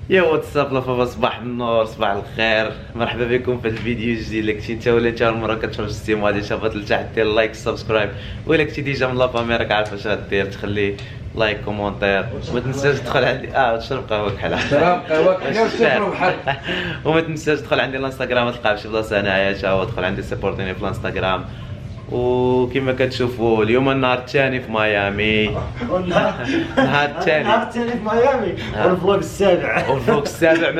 يا واتساب لافا، صباح النور صباح الخير، مرحبا بكم في هذا الفيديو الجديد. الا كنتي انت ولا انت اول مره كتفرج في الستيم غادي تهبط لتحت دير لايك سبسكرايب، والا كنتي ديجا من لافامي راك عارف اش غدير، تخلي لايك كومونتير، وما تنساش تدخل عندي تشرب قهوه كحله وما تنساش تدخل عندي الانستغرام تلقى شي بلاصه هنايا تا هو، دخل عندي سيبورتيني في الانستغرام. وكما كتشوفوا اليوم النهار الثاني في ميامي، النهار الثاني في ميامي، والفلوق السابع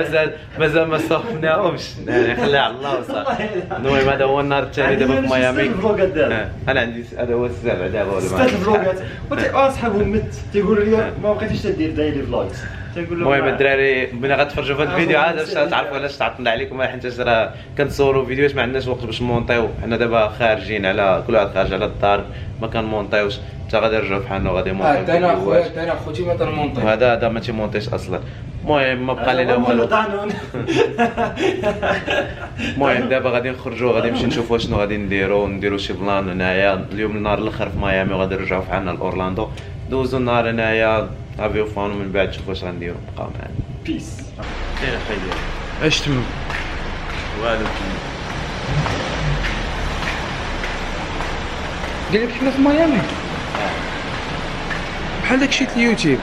مازال ما صوفناهمش، يعني خليها على الله وصافي. المهم هذا هو النهار الثاني دابا في ميامي. انا عندي هذا هو السابع دابا ولا 6 فلوقات. واصحابهم مت تيقولوا لي ما بقيتيش تدير دايلي فلوجز. المهم الدراري ملي غتفرجوا في هذا الفيديو عاد باش تعرفوا علاش تعطلنا عليكم، حيت راه كنصوروا فيديوهات ما عندناش وقت باش نمونطيو. حنا دابا خارجين على كل واحد خارج على الدار، ما كنمونطيوش، حتى غادي نرجعوا بحالنا وغادي نمونطيو. انا خوتي ما تنمونطي، هذا ما تيمونطيش اصلا. المهم ما بقى لنا والو. المهم دابا غادي نخرجوا، غادي نمشي نشوفوا شنو غادي نديروا شي بلان هنايا. اليوم النهار الاخر في ميامي وغادي نرجعوا بحالنا لاورلاندو، دوزو النهار هنايا افيو فون، ومن بعد نشوفوا اش غنديروا. بقاو معنا بيس. خير خير. اش تما والو قال لك حنا في ميامي بحال داكشي اليوتيوب.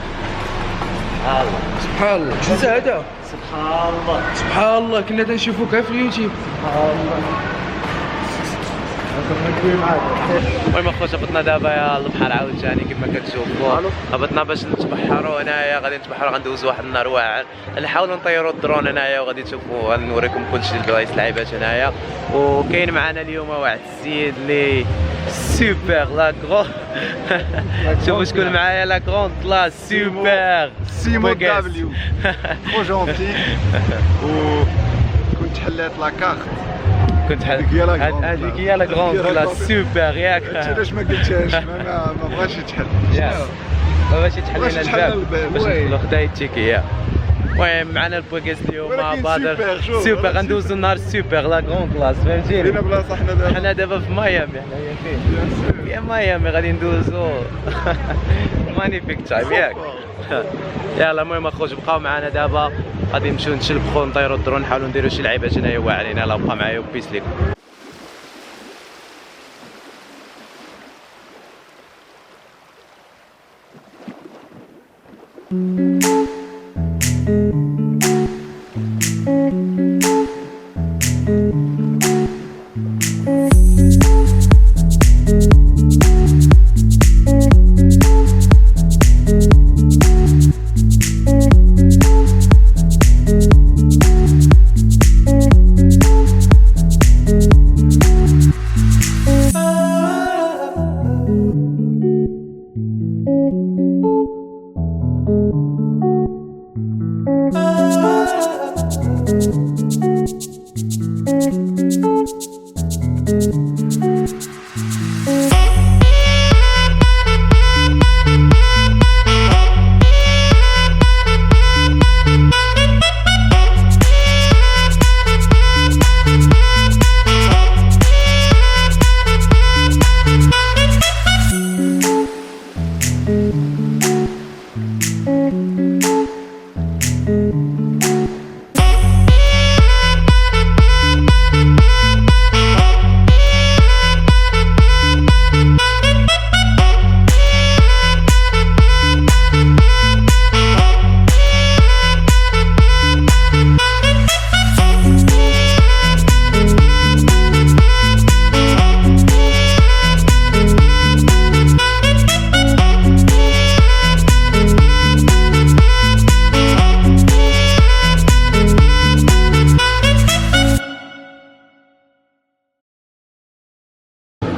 سبحان الله سبحان الله. شنو هذا؟ سبحان الله سبحان الله، كنا تنشوفوك في اليوتيوب. سبحان الله. المهم اخوتي هبطنا دابا يا البحر عاوتاني كما كتشوفوا، هبطنا باش نتبحروا هنايا، غادي نتبحروا غندوزوا واحد النهار واعر، نحاولوا نطيروا الدرون هنايا وغادي تشوفوا، غادي نوريكم كلشي البلايص اللعيبات هنايا. وكاين معنا اليوم واحد السيد اللي سوبر لا كرون شوفوا شكون معايا، لا كرون كلاس سوبر سيمون دبليو ترو جونتي. وكنت حليت لاكارت، كنت هذيك هي لا كرون كلاس سوبر ياك. انت علاش ما قلتهاش؟ ما بغاش يتحل، ما بغاش يتحل لنا الباب باش ندخلوا خداي التيكيه. المهم معنا البوكيس اليوم مع بدر سوبر، غندوزو النهار سوبر لا كرون كلاس، فهمتيني؟ فينا بلاصه حنا دابا في ميامي، حنايا فين؟ يا ميامي غادي ندوزو مانيفيك تايم ياك. يلا المهم اخوتي بقاو معنا دابا، غادي نمشيو نتشلبخو نطيرو الدرون، نحاولو نديرو شي لعيبات هنايا واعرين. يلا بقاو معايا وبيس ليكم.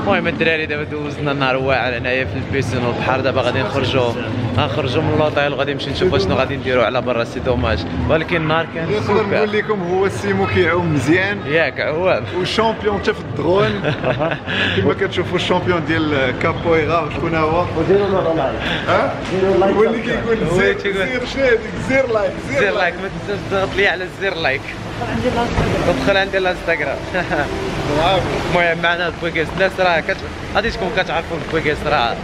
المهم الدراري دابا دوزنا نهار واعر هنايا في البيسين والبحر، دابا غادي غنخرجوا من لوطيل وغادي نمشي نشوفوا شنو غادي نديروا على برا. سي دوماج، ولكن النهار كان نقدر نقول لكم هو السيمو كيعوم مزيان ياك عوام، وشامبيون حتى في الدرون. كما كتشوفوا الشامبيون ديال كابويرا شكون هو؟ وديروا له لايك. هو اللي كيقول زير شنو هذيك؟ زير لايك ما تنساش تضغط لي على الزر لايك. ادخل عندي الانستغرام. المهم معنا البوكيس، الناس راه غادي تكون كتعرفوا البوكيس راه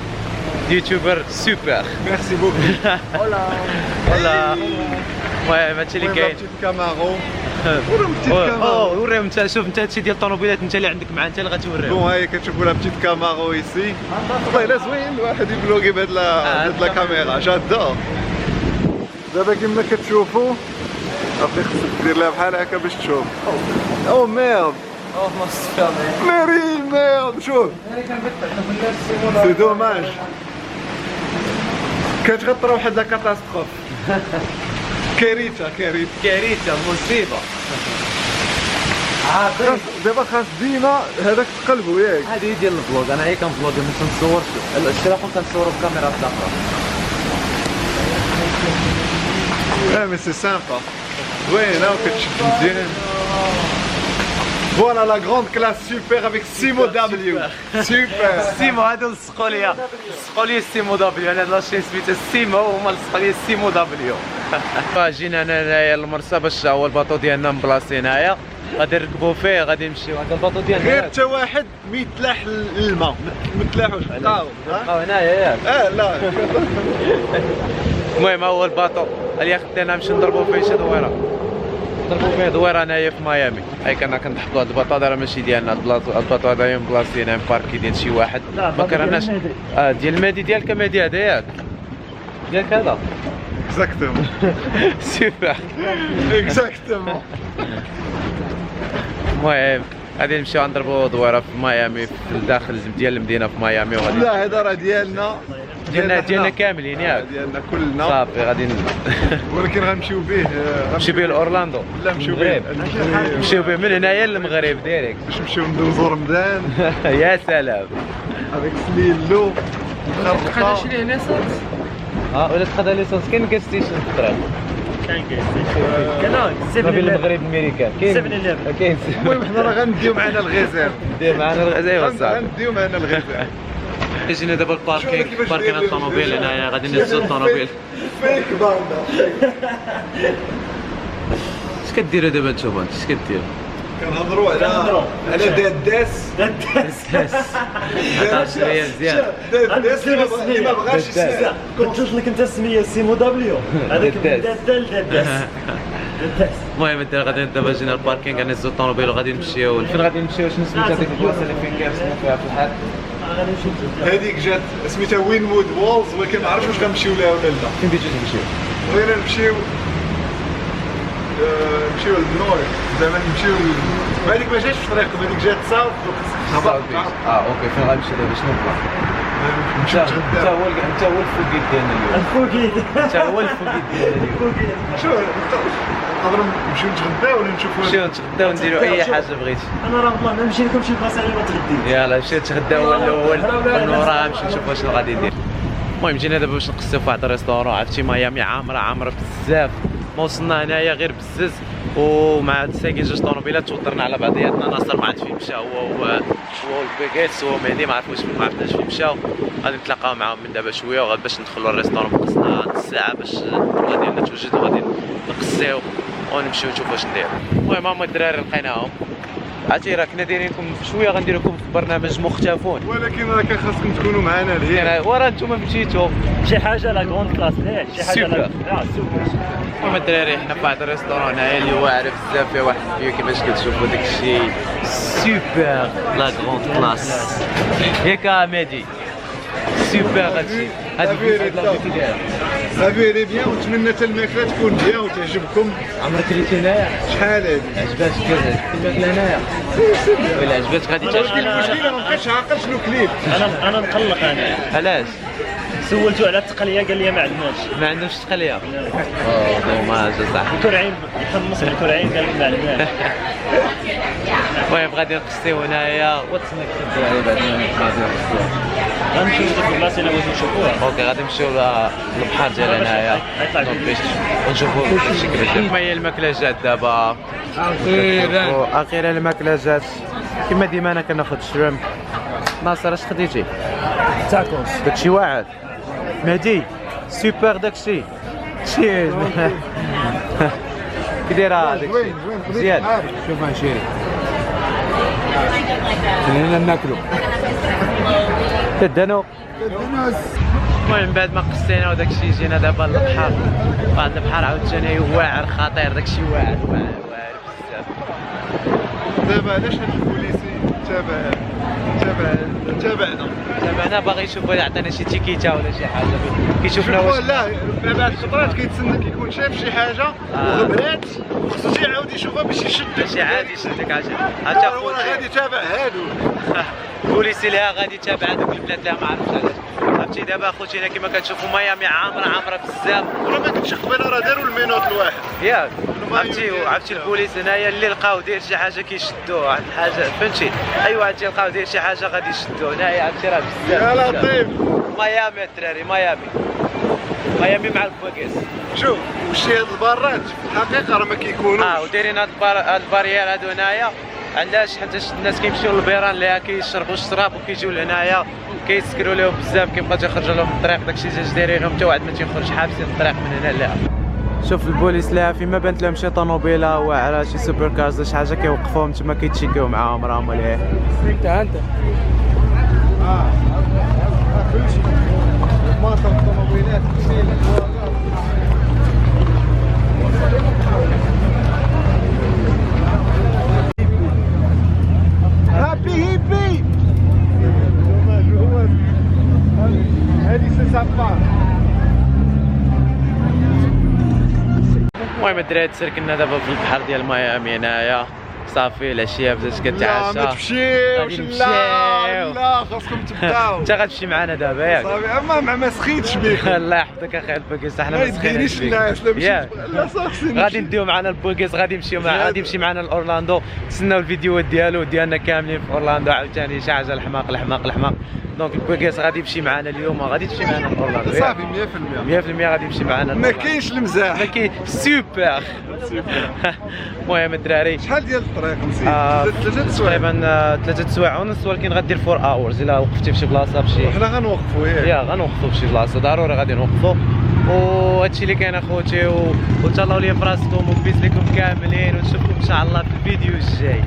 يوتيوبر سوبر. ميرسي بوكو. هولا. المهم هادشي اللي كاين. بتيت كامارو ورا بتيت كامارو. وريهم انت، شوف انت هادشي ديال الطوموبيلات انت اللي عندك معاه انت اللي غتوريهم. بون هاي كتشوفوا لا بتيت كامارو ايسي. والله الا زوين الواحد يبلوغي بهاد لا كاميرا، جادور. دابا كما كتشوفوا صافي خصك دير لها بحال هكا باش تشوف. او ميرد ميري ميرد، شوف سي دوماج كانت غطرا واحد لا كاتاستروف. كارثه كارثه مصيبه. دابا خاص ديما هذاك تقلبوا ياك. هذه هي ديال الفلوغ، انا هي كنفلوغ ما كنصورش التليفون، كنصور بكاميرات اخرى. مي سي سامبا زوينه وكتشد مزيان. فوالا لا غروند كلاس سوبر افيك سيمو دبليو سوبر. سيمو هادو لصقوا ليا سيمو دبليو، انا هاد لاشين سميتها سيمو وهما لصقوا ليا سيمو دبليو. جينا هنايا للمرسى باش هو الباطو ديالنا مبلاصي هنايا، غادي نركبوا فيه غادي نمشيو. هذا الباطو ديالنا غير حتى واحد ما يتلاح للماء، ما تلاحوش بقاو هنايا ياك. لا المهم هو الباطو اليخت ديالنا نمشي نضربوا فيه شي دويره، نضربوا فيه دويره هنايا في ميامي. هاي كنا كنضحكوا هاد الباطو هذا راه ماشي ديالنا، الباطو هذا مبلاصي هنا باركي ديال شي واحد ما كرهناش. ديال المهدي ديالك، مهدي هذا ياك ديالك هذا. اكزاكتومون سوبر اكزاكتومون. المهم غادي نمشيو نضربوا دويره في ميامي، في الداخل ديال المدينه في ميامي. وغادي لا هذا راه ديالنا كاملين ياك، ديالنا كلنا صافي غادي ولكن غنمشيو به نمشيو به لاورلاندو. لا نمشيو به نمشيو به من هنايا للمغرب ديريكت باش نمشيو ندوزو رمضان. يا سلام. افيك سليلو خداش ليه ليسانس. ولا تاخذ ليسونس. كاين كاس ستيشن في الطريق، كاين كاين ما بين المغرب والامريكان كاين. المهم حنا راه غنديو معنا الغزال، دير معنا الغزايه صاحبي. غنديو معنا الغزال. جينا دابا الباركينغ، باركينغ الطوموبيل هنايا غادي نهزو الطوموبيل. فيك باندا. اش كديروا دابا نتوما؟ اش كديروا؟ كنهضروا على داداس. شويه مزيان. داداس اللي ما بغاش يسمع. قلت لك انت السميه سيمو دبليو، هذاك داداس. المهم غادي دابا جينا الباركينغ غنهزو الطوموبيل وغادي نمشيو. فين غادي نمشيو؟ شنو سميت هذيك البلاصه اللي فين كيرسموا فيها في الحال؟ هذيك جات سميتها وينوود وولز، ولكن ما عرفتش واش غنمشيو لها ولا لا. فين بغيتو تمشيو؟ بغينا نمشيو للنور، زعما نمشيو هذيك ما جاتش في طريقكم، هذيك جات ساوث اوكي فين غنمشيو دابا؟ شنو البلان؟ نمشيو نتغداو. انت هو الفوقيت ديالنا اليوم. الفوقيت انت هو الفوقيت ديالنا اليوم. شو نقدروا نمشيو نتغداو ولا نشوفوا؟ نمشيو نتغداو نديروا اي حاجه بغيتي. انا راه والله ما نمشي لكم شي بلاصه اللي ما تغديش. يلاه نمشيو نتغداو هو الاول، من وراها نمشيو نشوفوا شنو غادي ندير. المهم جينا دابا باش نقصيو في واحد الريستورون. عرفتي ميامي عامره بزاف، ما وصلنا هنايا غير بزز ومع سايقين جوج طوموبيلات توترنا على بعضياتنا. ناصر ما عرف فين مشى، هو والبيكيتس هو مهدي ما عرفوش فين، ما عرفناش فين مشاو. غادي نتلاقاو معاهم من دابا شويه وغادي باش ندخلوا الريستورون. بقصنا نص ساعه باش الطلبه ديالنا توجد وغادي نقصيو ونمشيو نشوفوا واش نديرو. المهم هما الدراري لقيناهم. عرفتي راه كنا دايرينكم شويه غندير لكم في برنامج مختفون، ولكن راه كان خاصكم تكونوا معنا لهنا. وراه نتوما مشيتوا شي حاجه لا كروند كلاس، شي حاجه لا سوبر. المهم الدراري حنا في واحد الريستورون هنايا اللي واعر بزاف، فيه واحد الفيو كيفاش كتشوفوا داكشي سوبر لا كروند كلاس. ياك مهدي سوبر هادشي. هادي لا كي صافي لي بيان، ونتمنى حتى الماكله تكون بيان وتعجبكم. عمرك كليتي هنايا؟ شحال هادي؟ عجباتك الماكله هنايا؟ ولا عجباتك غادي تاكل؟ المشكله ما بقيتش عاقل شنو كليت. انا مقلق. انا علاش؟ سولته على التقنيه قال لي ما عندناش. ما عندهمش تقليه؟ دوماج صاحبي. الكرعين يحمص الكرعين قال لي ما عندناش. المهم غادي نقصيو هنايا وتسنك الدراري بعد ما نقصيو. غنمشيو لديك البلاصه اللي بغيتو نشوفوها. اوكي غادي نمشيو للبحر ديال هنايا ونشوفوا كيفاش كما هي الماكله جات دابا. اخيرا الماكله جات. كما ديما انا كناخذ الشريمب. ناصر اش خديتي؟ تاكوس. داكشي واعر. مهدي سوبر داكشي. تشيز. كي دايره داكشي؟ مزيان. شوف عشيري خلينا ناكلو. تدانو. المهم بعد ما قصينا وداك الشيء جينا دابا للبحر. واحد البحر عاوتاني واعر خطير، داك الشيء واعر بزاف. دابا علاش هاد البوليسي تابعنا باغي يشوف ولا عطينا شي تيكيتا ولا شي حاجه كيشوفنا واش. لا بعد الخطرات كيتسنى كيكون شاف شي حاجه وغبرات وخصو يعاود يشوفها باش يشدك. ماشي عادي يشدك عشان هو غادي يتابع هادو البوليسي اللي غادي يتابع هذوك البلاد اللي ما عرفتش علاش. عرفتي دابا اخوتي هنا كما كتشوفوا ميامي عامره بزاف. ولا ما كنتش قبيله راه داروا المينوت الواحد ياك عرفتي البوليس هنايا اللي لقاو داير شي حاجه كيشدوه. واحد الحاجه فهمتي، اي واحد تيلقاو داير شي حاجه غادي يشدوه. هنايا عرفتي راه بزاف. يا لطيف ميامي الدراري، ميامي مع البواكيس. شوف وشتي هاد البارات في الحقيقه راه ما كيكونوش. ودايرين هاد الباريير هادو هنايا علاش؟ حيت الناس كيمشيو للبيران اللي كيشربوا الشراب وكيجيو لهنايا كيسكروا لهم بزاف، كيبقى تيخرج لهم الطريق. داكشي جاج دايرينهم حتى واحد ما تيخرج، حابسين الطريق من هنا لهنا. شوف البوليس لها فيما بانت لهم شي طوموبيله واعره شي سوبر كارز شي حاجه كيوقفوهم تما كيتشيكيو معاهم راهم ولا انت كلشي ماطر الطوموبيلات هابي هيبي هادي سي سابا. المهم الدراري تسركنا دابا في البحر ديال ميامي هنايا صافي العشيه بدات كتعشى. لا ما تمشيوش، لا خاصكم تبداو. انت غتمشي معنا دابا ياك؟ صافي اما ما سخيتش بكم. الله يحفظك اخي البوكيس، حنا ما ما سخيناش يدينيش الناس لا مشيت لا صافي غادي نديو معنا البوكيس، غادي يمشي معنا لاورلاندو. تسناو الفيديوهات ديالنا كاملين في اورلاندو عاوتاني شي حاجه الحماق. دونك البوكيس غادي يمشي معنا اليوم، غادي تمشي معنا لاورلاندو صافي 100% غادي يمشي معنا. ما كاينش المزاح، ما كاين سوبر. المهم الدراري شحال ديال الطريق نسيت؟ 3 سوايع تقريبا 3 سوايع ونص، ولكن غدير 4 اورز الا وقفتي فشي بلاصه بشي. وحنا غنوقفوا ياك غنوقفوا فشي بلاصه ضروري غادي نوقفوا. وهادشي اللي كاين اخوتي، وتهلاو ليا فراسكم وبيس لكم كاملين، ونشوفكم ان شاء الله في الفيديو الجاي.